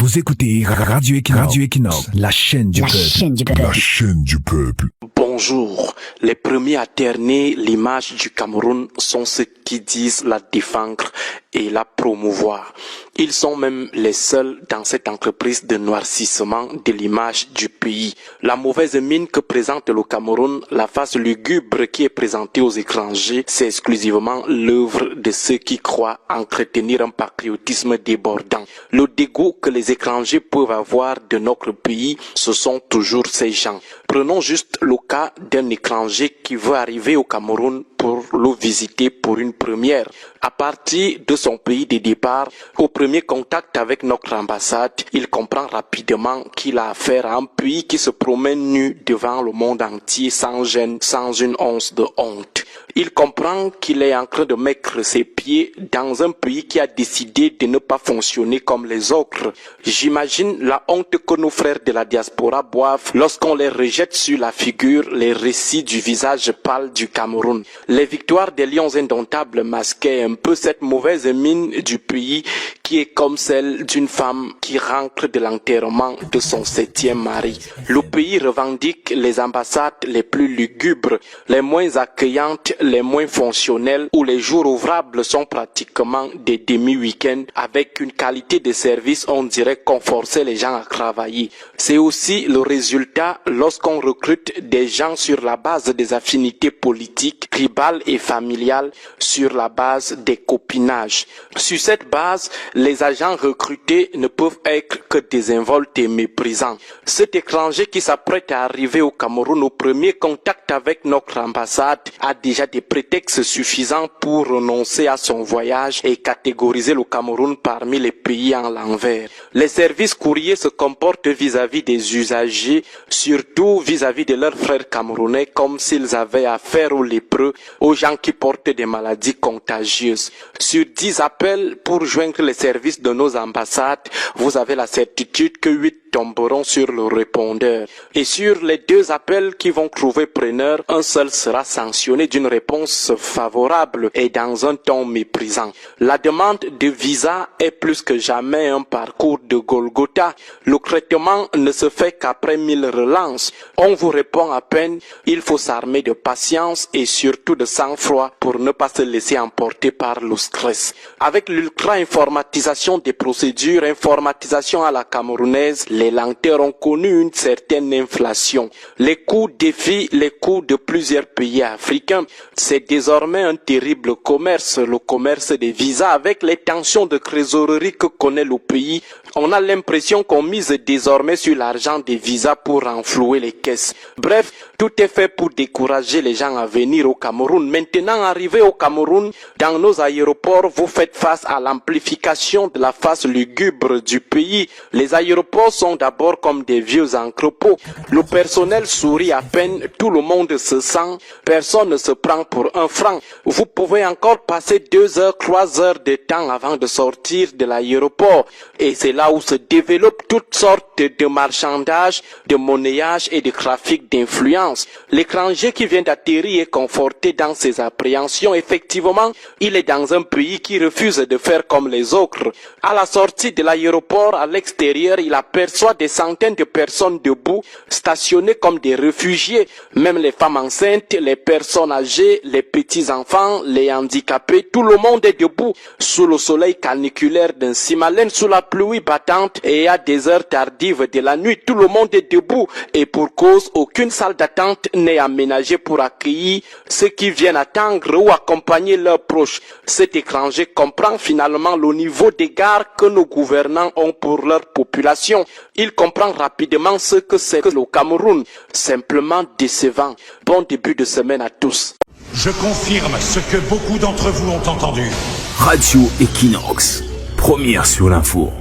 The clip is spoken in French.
Vous écoutez Radio Equinox, la chaîne du peuple. La chaîne du peuple. Bonjour. Les premiers à terner l'image du Cameroun sont ceux qui disent la défendre et la promouvoir. Ils sont même les seuls dans cette entreprise de noircissement de l'image du pays. La mauvaise mine que présente le Cameroun, la face lugubre qui est présentée aux étrangers, c'est exclusivement l'œuvre de ceux qui croient entretenir un patriotisme débordant. Le dégoût que les étrangers peuvent avoir de notre pays, ce sont toujours ces gens. Prenons juste le cas d'un étranger qui veut arriver au Cameroun pour le visiter pour une première. À partir de son pays de départ, au premier contact avec notre ambassade, il comprend rapidement qu'il a affaire à un pays qui se promène nu devant le monde entier sans gêne, sans une once de honte. Il comprend qu'il est en train de mettre ses pieds dans un pays qui a décidé de ne pas fonctionner comme les autres. J'imagine la honte que nos frères de la diaspora boivent lorsqu'on les rejette sur la figure les récits du visage pâle du Cameroun. Les victoires des lions indomptables masquaient un peu cette mauvaise mine du pays qui est comme celle d'une femme qui rentre de l'enterrement de son 7e mari. Le pays revendique les ambassades les plus lugubres, les moins accueillantes, les moins fonctionnelles, où les jours ouvrables sont pratiquement des demi-week-ends avec une qualité de service, on dirait qu'on forçait les gens à travailler. C'est aussi le résultat lorsqu'on recrute des gens sur la base des affinités politiques, tribales et familiales, sur la base des copinages. Sur cette base, les agents recrutés ne peuvent être que désinvoltes et méprisants. Cet étranger qui s'apprête à arriver au Cameroun au premier contact avec notre ambassade a déjà des prétextes suffisants pour renoncer à son voyage et catégoriser le Cameroun parmi les pays en l'envers. Les services courriers se comportent vis-à-vis des usagers, surtout vis-à-vis de leurs frères camerounais, comme s'ils avaient affaire aux lépreux, aux gens qui portent des maladies contagieuses. Sur 10 appels pour joindre les services de nos ambassades, vous avez la certitude que 8 tomberont sur le répondeur. Et sur les 2 appels qui vont trouver preneur, un seul sera sanctionné d'une réponse favorable et dans un ton méprisant. La demande de visa est plus que jamais un parcours de Golgotha. Le traitement ne se fait qu'après 1000 relances. On vous répond à peine, il faut s'armer de patience et surtout de sang-froid pour ne pas se laisser emporter par le stress. Avec l'ultra-informatisation des procédures, informatisation à la camerounaise, les lenteurs ont connu une certaine inflation. Les coûts défient les coûts de plusieurs pays africains. C'est désormais un terrible commerce, le commerce des visas avec les tensions de trésorerie que connaît le pays. On a l'impression qu'on mise désormais sur l'argent des visas pour renflouer les caisses. Bref, tout est fait pour décourager les gens à venir au Cameroun. Maintenant, arrivé au Cameroun, dans nos aéroports, vous faites face à l'amplification de la face lugubre du pays. Les aéroports sont d'abord comme des vieux entrepôts. Le personnel sourit à peine, tout le monde se sent, personne ne se prend pour un franc. Vous pouvez encore passer 2 heures, 3 heures de temps avant de sortir de l'aéroport. Et c'est là où se développent toutes sortes de marchandages, de monnayage et de trafic d'influence. L'étranger qui vient d'atterrir est conforté dans ses appréhensions. Effectivement, il est dans un pays qui refuse de faire comme les autres. À la sortie de l'aéroport, à l'extérieur, il aperçoit des centaines de personnes debout, stationnées comme des réfugiés. Même les femmes enceintes, les personnes âgées, les petits-enfants, les handicapés, tout le monde est debout, sous le soleil caniculaire d'un Simalène, sous la pluie battante et à des heures tardives de la nuit, tout le monde est debout. Et pour cause, aucune salle d'attente n'est aménagée pour accueillir ceux qui viennent attendre ou accompagner leurs proches. Cet étranger comprend finalement le niveau d'égard que nos gouvernants ont pour leur population. Il comprend rapidement ce que c'est que le Cameroun. Simplement décevant. Bon début de semaine à tous. Je confirme ce que beaucoup d'entre vous ont entendu. Radio Equinox, première sur l'info.